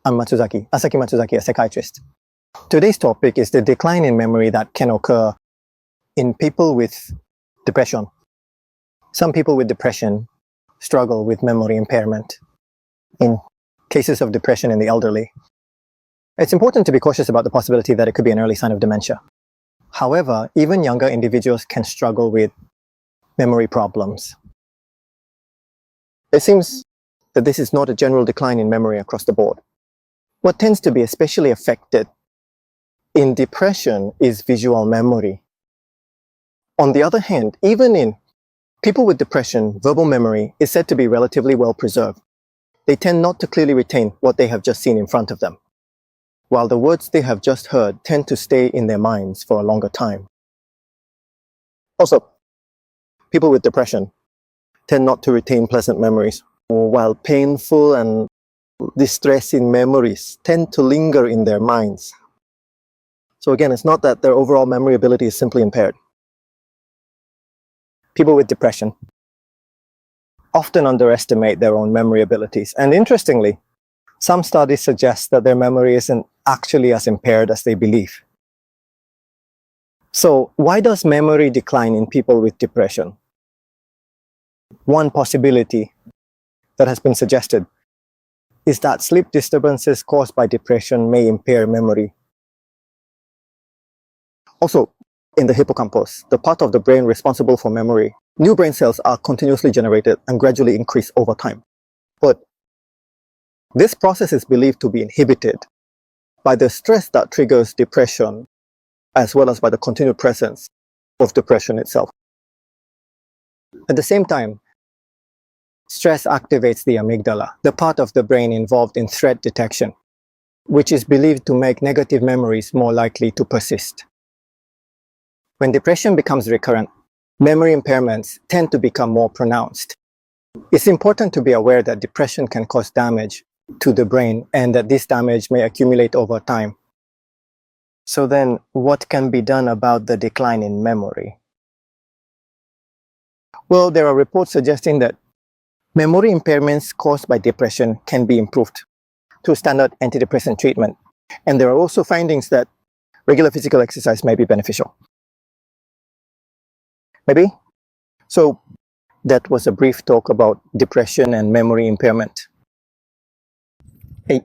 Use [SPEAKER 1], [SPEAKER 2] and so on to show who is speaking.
[SPEAKER 1] I'm Matsuzaki, a psychiatrist. Today's topic is the decline in memory that can occur in people with depression. Some people with depression struggle with memory impairment. In cases of depression in the elderly, it's important to be cautious about the possibility that it could be an early sign of dementia. However, even younger individuals can struggle with memory problems. It seems that this is not a general decline in memory across the board. What tends to be especially affected in depression is visual memory. On the other hand, even in people with depression, verbal memory is said to be relatively well preserved. They tend not to clearly retain what they have just seen in front of them, while the words they have just heard tend to stay in their minds for a longer time. Also, people with depression tend not to retain pleasant memories, while painful and distressing memories tend to linger in their minds. So again, it's not that their overall memory ability is simply impaired. People with depression often underestimate their own memory abilities. And interestingly, some studies suggest that their memory isn't actually as impaired as they believe. So why does memory decline in people with depression? One possibility that has been suggested is that sleep disturbances caused by depression may impair memory. Also, in the hippocampus, the part of the brain responsible for memory, new brain cells are continuously generated and gradually increase over time. But this process is believed to be inhibited by the stress that triggers depression, as well as by the continued presence of depression itself. At the same time, stress activates the amygdala, the part of the brain involved in threat detection, which is believed to make negative memories more likely to persist. When depression becomes recurrent, memory impairments tend to become more pronounced. It's important to be aware that depression can cause damage to the brain and that this damage may accumulate over time. So then, what can be done about the decline in memory? Well, there are reports suggesting that memory impairments caused by depression can be improved through standard antidepressant treatment. And there are also findings that regular physical exercise may be beneficial. Maybe? So that was a brief talk about depression and memory impairment. Hey,